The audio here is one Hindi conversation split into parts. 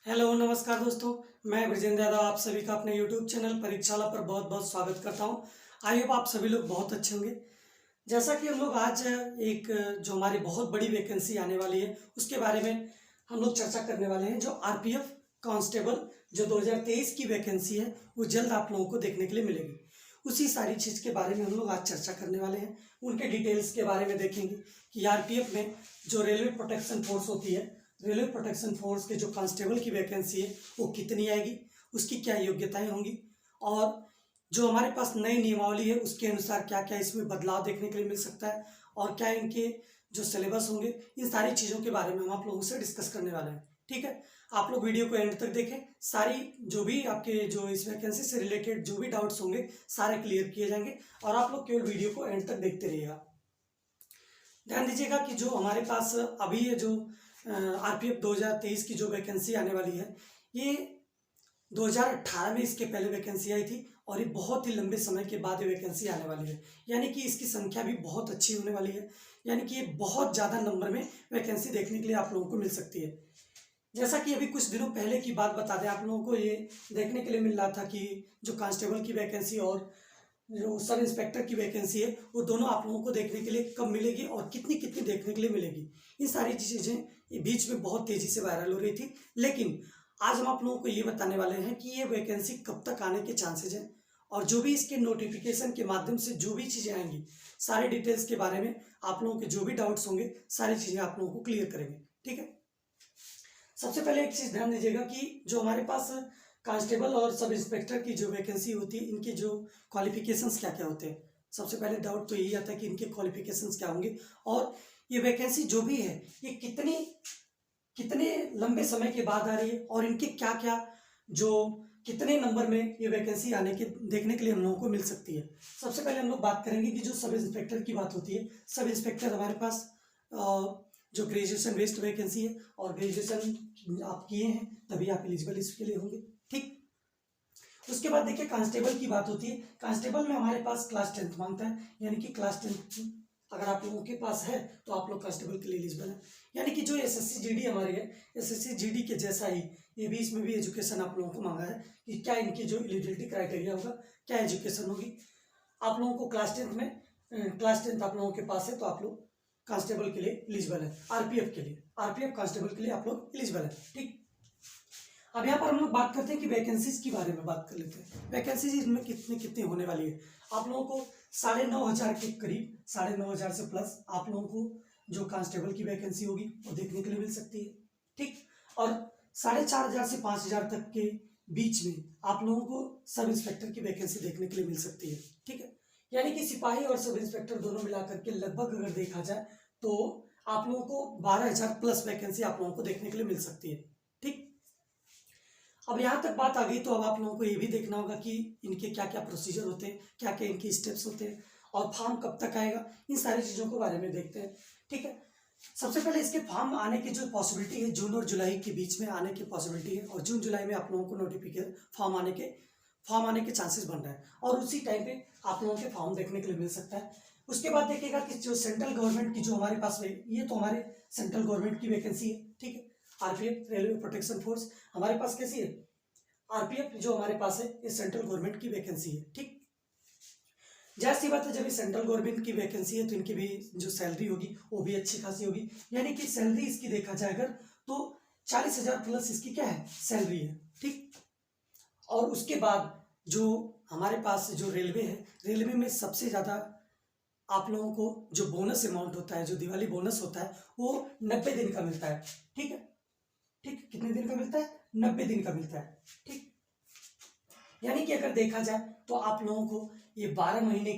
हेलो नमस्कार दोस्तों। मैं ब्रजेंद्र यादव आप सभी का अपने यूट्यूब चैनल परीक्षाला पर बहुत बहुत स्वागत करता हूं। आई होप आप सभी लोग बहुत अच्छे होंगे। जैसा कि हम लोग आज एक जो हमारी बहुत बड़ी वैकेंसी आने वाली है उसके बारे में हम लोग चर्चा करने वाले हैं। जो आरपीएफ कांस्टेबल जो 2023 की वैकेंसी है वो जल्द आप लोगों को देखने के लिए मिलेगी। उसी सारी चीज़ के बारे में हम लोग आज चर्चा करने वाले हैं। उनके डिटेल्स के बारे में देखेंगे कि आरपीएफ में जो रेलवे प्रोटेक्शन फोर्स होती है, रेलवे प्रोटेक्शन फोर्स के जो कांस्टेबल की वैकेंसी है वो कितनी आएगी, उसकी क्या योग्यताएं होंगी और जो हमारे पास नई नियमावली है उसके अनुसार क्या क्या इसमें बदलाव देखने के लिए मिल सकता है और क्या इनके जो सिलेबस होंगे, इन सारी चीज़ों के बारे में हम आप लोगों से डिस्कस करने वाले हैं। ठीक है, आप लोग वीडियो को एंड तक देखें। सारी जो भी आपके जो इस वैकेंसी से रिलेटेड जो भी डाउट्स होंगे सारे क्लियर किए जाएंगे और आप लोग केवल वीडियो को एंड तक देखते रहिएगा। ध्यान दीजिएगा कि जो हमारे पास अभी ये जो आरपीएफ 2023 की जो वैकेंसी आने वाली है, ये 2018 में इसके पहले वैकेंसी आई थी और ये बहुत ही लंबे समय के बाद ये वैकेंसी आने वाली है। यानी कि इसकी संख्या भी बहुत अच्छी होने वाली है। यानी कि ये बहुत ज़्यादा नंबर में वैकेंसी देखने के लिए आप लोगों को मिल सकती है। जैसा कि अभी कुछ दिनों पहले की बात बता दें, आप लोगों को ये देखने के लिए मिल रहा था कि जो कांस्टेबल की वैकेंसी और जो सब इंस्पेक्टर की वैकेंसी है वो दोनों आप लोगों को देखने के लिए कब मिलेगी और कितनी कितनी देखने के लिए मिलेगी। इन सारी चीज़ें ये बीच में बहुत तेज़ी से वायरल हो रही थी, लेकिन आज हम आप लोगों को ये बताने वाले हैं कि ये वैकेंसी कब तक आने के चांसेज हैं और जो भी इसके नोटिफिकेशन के माध्यम से जो भी चीज़ें आएंगी सारी डिटेल्स के बारे में आप लोगों के जो भी डाउट्स होंगे सारी चीज़ें आप लोगों को क्लियर करेंगे। ठीक है, सबसे पहले एक चीज़ ध्यान दीजिएगा कि जो हमारे पास कांस्टेबल और सब इंस्पेक्टर की जो वैकेंसी होती है इनके जो क्वालिफिकेशंस क्या क्या होते हैं। सबसे पहले डाउट तो यही आता है कि इनके क्वालिफिकेशंस क्या होंगे और ये वैकेंसी जो भी है ये कितने लंबे समय के बाद आ रही है और इनके क्या क्या जो कितने नंबर में ये वैकेंसी आने के देखने के लिए हम लोगों को मिल सकती है। सबसे पहले हम लोग बात करेंगे कि जो सब इंस्पेक्टर की बात होती है, सब इंस्पेक्टर हमारे पास जो ग्रेजुएशन बेस्ड वैकेंसी है और ग्रेजुएशन आप किए हैं तभी आप एलिजिबल इसके लिए होंगे। ठीक, उसके बाद देखिए कांस्टेबल की बात होती है। कांस्टेबल में हमारे पास क्लास 10th मांगता है, यानी कि क्लास 10th अगर आप लोगों के पास है तो आप लोग कांस्टेबल के लिए एलिजिबल है। यानी कि जो एसएससी जीडी हमारी है, एसएससी जीडी के जैसा ही ये भी इसमें भी एजुकेशन आप लोगों को मांगा है कि क्या इनकी जो एलिजिबिलिटी क्राइटेरिया होगा, क्या एजुकेशन होगी। आप लोगों को क्लास टेंथ आप लोगों के पास है तो आप लोग कांस्टेबल के लिए एलिजिबल है। आरपीएफ कांस्टेबल के लिए आप लोग एलिजिबल है। ठीक, अब यहाँ पर हम लोग बात करते हैं कि वैकेंसीज के बारे में बात कर लेते हैं। वैकेंसीज इनमें कितनी कितनी होने वाली है। आप लोगों को 9,500 के करीब, 9,500 से प्लस आप लोगों को जो कांस्टेबल की वैकेंसी होगी वो देखने के लिए मिल सकती है। ठीक, और 4,500 से 5,000 तक के बीच में आप लोगों को सब इंस्पेक्टर की वैकेंसी देखने के लिए मिल सकती है। ठीक है, यानी कि सिपाही और सब इंस्पेक्टर दोनों मिलाकर के लगभग अगर देखा जाए तो आप लोगों को 12,000 प्लस वैकेंसी आप लोगों को देखने के लिए मिल सकती है। ठीक, अब यहाँ तक बात आ गई तो अब आप लोगों को ये भी देखना होगा कि इनके क्या क्या प्रोसीजर होते हैं, क्या क्या इनके स्टेप्स होते हैं और फॉर्म कब तक आएगा, इन सारी चीज़ों के बारे में देखते हैं। ठीक है, सबसे पहले इसके फॉर्म आने की जो पॉसिबिलिटी है जून और जुलाई के बीच में आने की पॉसिबिलिटी है और जून जुलाई में आप लोगों को नोटिफिकेशन फॉर्म आने के चांसेस बन रहे हैं और उसी टाइम पे आप लोगों के फॉर्म देखने के लिए मिल सकता है। उसके बाद देखिएगा कि जो सेंट्रल गवर्नमेंट की जो हमारे पास ये तो हमारे सेंट्रल गवर्नमेंट की वैकेंसी है। ठीक है, आरपीएफ रेलवे प्रोटेक्शन फोर्स हमारे पास कैसी है, आरपीएफ जो हमारे पास है ये सेंट्रल गवर्नमेंट की वैकेंसी है। ठीक, जाहिर सी बात है जब ये सेंट्रल गवर्नमेंट की वैकेंसी है तो इनकी भी जो सैलरी होगी वो भी अच्छी खासी होगी। यानी कि सैलरी इसकी देखा जाए अगर तो 40,000 प्लस इसकी क्या है, सैलरी है। ठीक, और उसके बाद जो हमारे पास जो रेलवे है, रेलवे में सबसे ज़्यादा आप लोगों को जो बोनस अमाउंट होता है, जो दिवाली बोनस होता है वो 90 दिन का मिलता है। ठीक है, ठीक, कितने दिन का मिलता है, 90 दिन का मिलता है। ठीक, यानी कि अगर देखा जाए तो आप लोगों को ये 12 महीने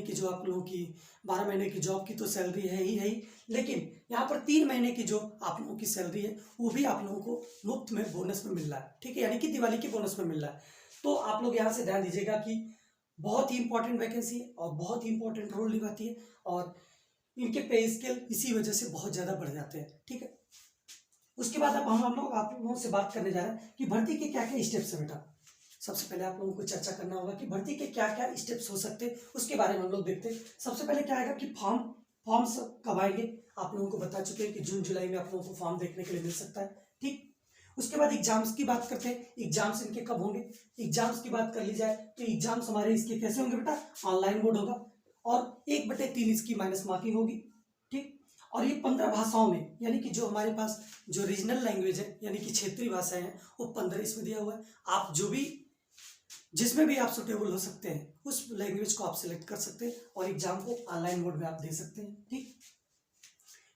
की जो आप लोगों की 12 महीने की जॉब की तो सैलरी है ही, लेकिन यहाँ पर 3 महीने की जो आप लोगों की सैलरी है वो भी आप लोगों को मुफ्त में बोनस में मिल रहा है। ठीक है, यानी कि दिवाली के बोनस में मिल रहा है। तो आप लोग यहाँ से ध्यान दीजिएगा कि बहुत ही इंपॉर्टेंट वैकेंसी है और बहुत ही इंपॉर्टेंट रोल निभाती है और इनके पे स्केल इसी वजह से बहुत ज़्यादा बढ़ जाते हैं। ठीक है, उसके बाद अब हम लोग आप लोगों से बात करने जा रहे हैं कि भर्ती के क्या क्या स्टेप्स है। बेटा सबसे पहले आप लोगों को चर्चा करना होगा कि भर्ती के क्या क्या स्टेप्स हो सकते हैं, उसके बारे में हम लोग देखते हैं। सबसे पहले क्या आएगा कि फॉर्म्स कब आएंगे, आप लोगों को बता चुके हैं कि जून जुलाई में आप लोगों को फॉर्म देखने के लिए मिल सकता है। ठीक, उसके बाद एग्जाम्स की बात करते हैं, एग्जाम्स इनके कब होंगे। एग्जाम्स की बात कर ली जाए तो एग्जाम्स हमारे इसके कैसे होंगे बेटा, ऑनलाइन मोड होगा और 1/3 इसकी माइनस मार्किंग होगी, ठीक। और ये 15 भाषाओं में, यानी कि जो हमारे पास जो रीजनल लैंग्वेज है यानी कि क्षेत्रीय भाषाएं हैं वो 15 इसमें दिया हुआ है। आप जो भी जिसमें भी आप सुटेबल हो सकते हैं उस लैंग्वेज को आप सिलेक्ट कर सकते हैं और एग्जाम को ऑनलाइन मोड में आप दे सकते हैं, ठीक।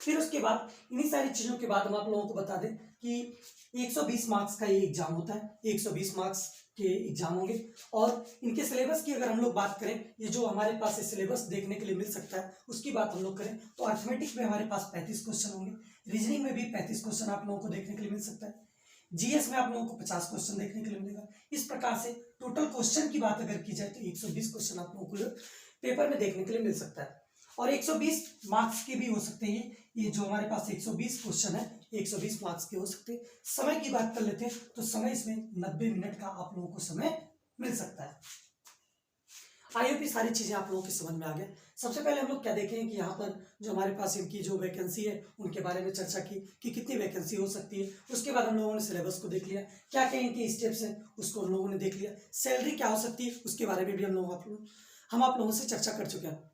फिर उसके बाद इन्हीं सारी चीजों के बाद हम आप लोगों को बता दें कि 120 मार्क्स का ये एग्जाम होता है, 120 मार्क्स के एग्जाम होंगे। और इनके सिलेबस की अगर हम लोग बात करें, ये जो हमारे पास सिलेबस देखने के लिए मिल सकता है उसकी बात हम लोग करें तो अर्थमेटिक में हमारे पास 35 क्वेश्चन होंगे, रीजनिंग में भी 35 क्वेश्चन आप लोगों को देखने के लिए मिल सकता है, जीएस में आप लोगों को 50 क्वेश्चन देखने के लिए मिलेगा। इस प्रकार से टोटल क्वेश्चन की बात अगर की जाए तो 120 क्वेश्चन आप लोगों को पेपर में देखने के लिए मिल सकता है और 120 मार्क्स के भी हो सकते हैं। ये जो हमारे पास 120 क्वेश्चन है 120 मार्क्स के हो सकते हैं। समय की बात कर लेते हैं तो समय इसमें 90 मिनट का आप लोगों को समय मिल सकता है। आई होप सारी चीजें आप लोगों की समझ में आ गया। सबसे पहले हम लोग क्या देखें कि यहाँ पर जो हमारे पास इनकी जो वैकेंसी है उनके बारे में चर्चा की कि कितनी वैकेंसी हो सकती है। उसके बाद हम लोगों ने सिलेबस को देख लिया, क्या क्या इनके स्टेप्स हैं उसको हम लोगों ने देख लिया, सैलरी क्या हो सकती है उसके बारे में भी हम आप लोगों से चर्चा कर चुके हैं।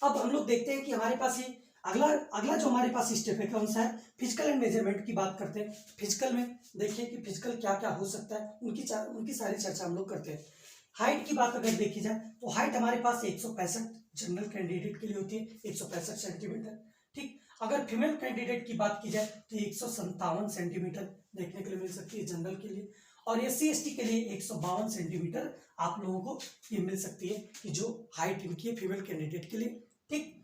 अब हम लोग देखते हैं कि हमारे पास ये अगला जो हमारे पास स्टेप है कौन सा है, फिजिकल एंड मेजरमेंट की बात करते हैं। फिजिकल में देखिए कि फिजिकल क्या क्या हो सकता है उनकी सारी चर्चा हम लोग करते हैं। हाइट की बात अगर देखी जाए तो हाइट हमारे पास 165 जनरल कैंडिडेट के लिए होती है, 165 सेंटीमीटर, ठीक। अगर फीमेल कैंडिडेट की बात की जाए तो 157 सेंटीमीटर देखने के लिए मिल सकती है जनरल के लिए और SC/ST के लिए 152 सेंटीमीटर आप लोगों को ये मिल सकती है कि जो हाइट इनकी है फीमेल कैंडिडेट के लिए, ठीक।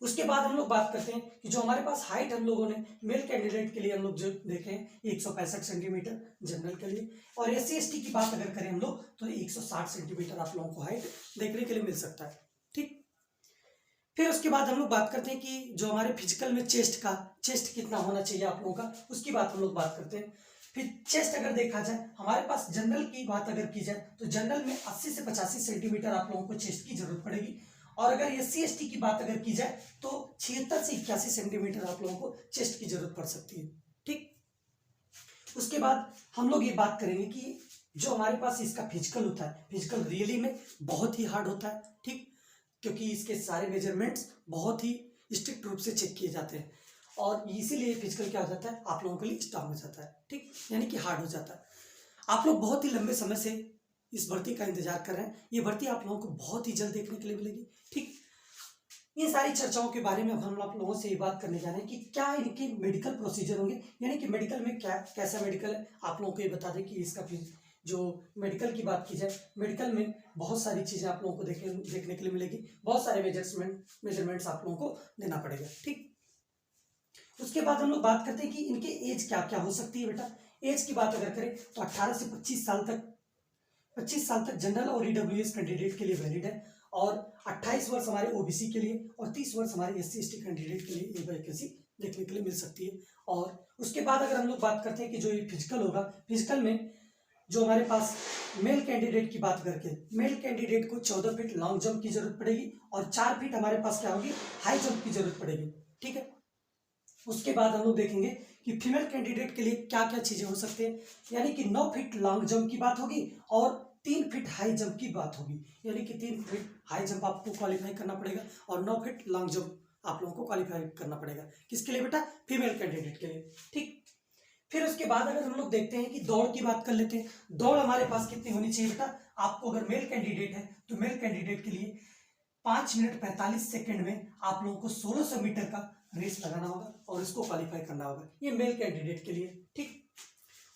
उसके बाद हम लोग बात करते हैं कि जो हमारे पास हाइट हम लोगों ने मेल कैंडिडेट के लिए हम लोग जो देखे 165 सेंटीमीटर जनरल के लिए और SC/ST की बात अगर करें हम लोग तो 160 सेंटीमीटर आप लोगों को हाइट देखने के लिए मिल सकता है, ठीक। फिर उसके बाद हम लोग बात करते हैं कि जो हमारे फिजिकल में चेस्ट कितना होना चाहिए आप लोगों का, उसकी बात हम लोग बात करते हैं। फिर चेस्ट अगर देखा जाए हमारे पास जनरल की बात अगर की जाए तो जनरल में 80 से 85 सेंटीमीटर आप लोगों को चेस्ट की जरूरत पड़ेगी और अगर SC/ST की बात अगर की जाए तो 76 से 81 सेंटीमीटर आप लोगों को चेस्ट की जरूरत पड़ सकती है, ठीक। उसके बाद हम लोग ये बात करेंगे कि जो हमारे पास इसका फिजिकल होता है, फिजिकल रियली में बहुत ही हार्ड होता है, ठीक, क्योंकि इसके सारे मेजरमेंट्स बहुत ही स्ट्रिक्ट रूप से चेक किए जाते हैं और इसीलिए फिजिकल क्या हो जाता है आप लोगों के लिए स्ट्रांग हो जाता है, ठीक, यानी कि हार्ड हो जाता है। आप लोग बहुत ही लंबे समय से इस भर्ती का इंतजार कर रहे हैं, ये भर्ती आप लोगों को बहुत ही जल्द देखने के लिए मिलेगी, ठीक। इन सारी चर्चाओं के बारे में अब हम आप लोगों से ये बात करने जा रहे हैं कि क्या इनके मेडिकल प्रोसीजर होंगे, यानी कि मेडिकल में क्या कैसा मेडिकल है। आप लोगों को ये बता दें कि इसका जो मेडिकल की बात की जाए, मेडिकल में बहुत सारी चीज़ें आप लोगों को देखने के लिए मिलेगी, बहुत सारे मेजरमेंट्स आप लोगों को देना पड़ेगा, ठीक। उसके बाद हम लोग बात करते हैं कि इनके एज क्या क्या हो सकती है बेटा। एज की बात अगर करें तो 18 से 25 साल तक जनरल और EWS कैंडिडेट के लिए वैलिड है और 28 वर्ष हमारे OBC के लिए और 30 वर्ष हमारे SC/ST कैंडिडेट के लिए ये वैकेंसी देखने के लिए मिल सकती है। और उसके बाद अगर हम लोग बात करते हैं कि जो ये फिजिकल होगा, फिजिकल में जो हमारे पास मेल कैंडिडेट की बात करके मेल कैंडिडेट को 14 फीट लॉन्ग जंप की जरूरत पड़ेगी और 4 फीट हमारे पास क्या होगी हाई जंप की जरूरत पड़ेगी, ठीक है। उसके बाद हम लोग देखेंगे कि फीमेल कैंडिडेट के लिए क्या क्या चीजें हो सकती हैं, यानी कि 9 फीट लॉन्ग जंप की बात होगी और 3 फीट हाई जंप की बात होगी, यानी कि 3 फीट हाई जंप आपको क्वालिफाई करना पड़ेगा और 9 फीट लॉन्ग जंप आप लोगों को क्वालिफाई करना पड़ेगा। किसके लिए बेटा, फीमेल कैंडिडेट के लिए, ठीक। फिर उसके बाद अगर हम लोग देखते हैं कि दौड़ की बात कर लेते हैं, दौड़ हमारे पास कितनी होनी चाहिए बेटा। आपको अगर मेल कैंडिडेट है तो मेल कैंडिडेट के लिए 5 मिनट 45 सेकंड में आप लोगों को 1600 मीटर का रेस लगाना होगा और इसको क्वालिफाई करना होगा, ये मेल कैंडिडेट के लिए, ठीक।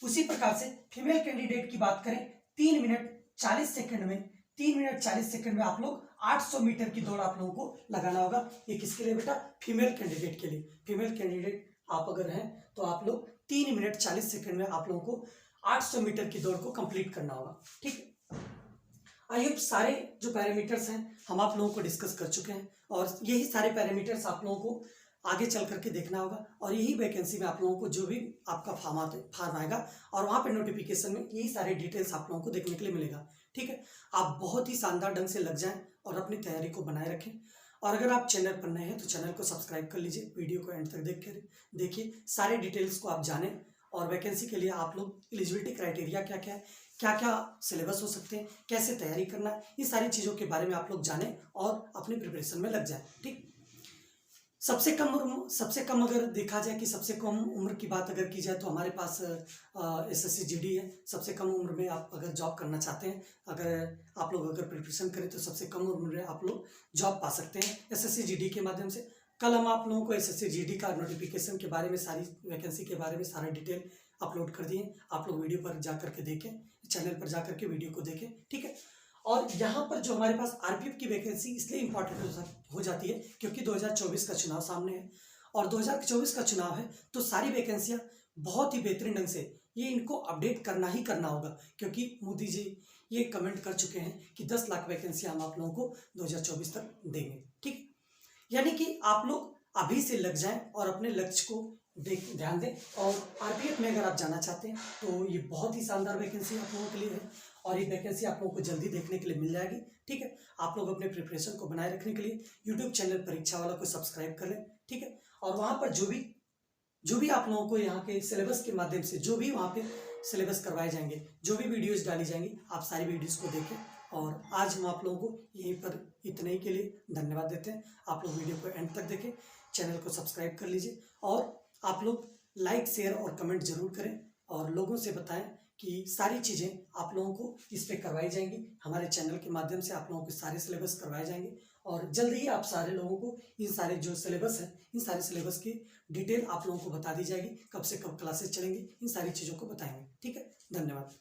उसी प्रकार से फीमेल कैंडिडेट की बात करें 3 मिनट 40 सेकंड में आप लोग 800 मीटर की दौड़ आप लोगों को लगाना होगा। ये किसके लिए बेटा, फीमेल कैंडिडेट के लिए। फीमेल कैंडिडेट आप अगर हैं तो आप लोग 3 मिनट 40 सेकंड में आप लोगों को 800 मीटर की दौड़ को कंप्लीट करना होगा, ठीक। आई होप सारे जो पैरामीटर्स हैं हम आप लोगों को डिस्कस कर चुके हैं और यही सारे पैरामीटर्स आप लोगों को आगे चल करके देखना होगा और यही वैकेंसी में आप लोगों को जो भी आपका फॉर्म आएगा और वहाँ पे नोटिफिकेशन में यही सारे डिटेल्स आप लोगों को देखने के लिए मिलेगा, ठीक है। आप बहुत ही शानदार ढंग से लग जाएं और अपनी तैयारी को बनाए रखें और अगर आप चैनल पर नए हैं तो चैनल को सब्सक्राइब कर लीजिए, वीडियो को एंड तक देखिए, सारे डिटेल्स को आप जानें और वैकेंसी के लिए आप लोग एलिजिबिलिटी क्राइटेरिया क्या क्या है, क्या क्या सिलेबस हो सकते हैं, कैसे तैयारी करना है, ये सारी चीज़ों के बारे में आप लोग जानें और अपनी प्रिपरेशन में लग जाएं। ठीक, सबसे कम अगर देखा जाए कि सबसे कम उम्र की बात अगर की जाए तो हमारे पास SSC GD है। सबसे कम उम्र में आप अगर जॉब करना चाहते हैं, अगर आप लोग अगर प्रिपरेशन करें तो सबसे कम उम्र में आप लोग जॉब पा सकते हैं SSC GD के माध्यम से। कल हम आप लोगों को SSC GD का नोटिफिकेशन के बारे में, सारी वैकेंसी के बारे में सारा डिटेल अपलोड कर दिए। आप लोग वीडियो पर जा करके देखें, चैनल पर जा करके वीडियो को देखें। ठीक है, और यहाँ पर जो हमारे पास RPF की वैकेंसी इसलिए इंपॉर्टेंट हो जाती है क्योंकि 2024 का चुनाव सामने है, और 2024 का चुनाव है तो सारी वैकेंसियाँ बहुत ही बेहतरीन ढंग से ये इनको अपडेट करना ही करना होगा, क्योंकि मोदी जी ये कमेंट कर चुके हैं कि 10 लाख वैकेंसियाँ हम आप लोगों को 2024 तक देंगे। ठीक, यानी कि आप लोग अभी से लग जाएं और अपने लक्ष्य को ध्यान दें। और RPF में अगर आप जाना चाहते हैं तो ये बहुत ही शानदार वैकेंसी आप लोगों के लिए है, और ये वैकेंसी आप लोगों को जल्दी देखने के लिए मिल जाएगी। ठीक है, आप लोग अपने प्रिपरेशन को बनाए रखने के लिए यूट्यूब चैनल परीक्षा वाला को सब्सक्राइब कर लें। ठीक है, और वहाँ पर जो भी आप लोगों को यहाँ के सिलेबस के माध्यम से जो भी वहाँ पे सिलेबस करवाए जाएंगे, जो भी वीडियोज़ डाली जाएंगी, आप सारी वीडियोज़ को देखें। और आज हम आप लोगों को यहीं पर इतने के लिए धन्यवाद देते हैं। आप लोग वीडियो को एंड तक देखें, चैनल को सब्सक्राइब कर लीजिए, और आप लोग लाइक, शेयर और कमेंट जरूर करें, और लोगों से बताएं कि सारी चीज़ें आप लोगों को इस पर करवाई जाएंगी। हमारे चैनल के माध्यम से आप लोगों को सारे सिलेबस करवाए जाएंगे, और जल्द ही आप सारे लोगों को इन सारे जो सिलेबस है, इन सारे सिलेबस की डिटेल आप लोगों को बता दी जाएगी। कब से कब क्लासेस चलेंगी, इन सारी चीज़ों को बताएंगे। ठीक है, धन्यवाद।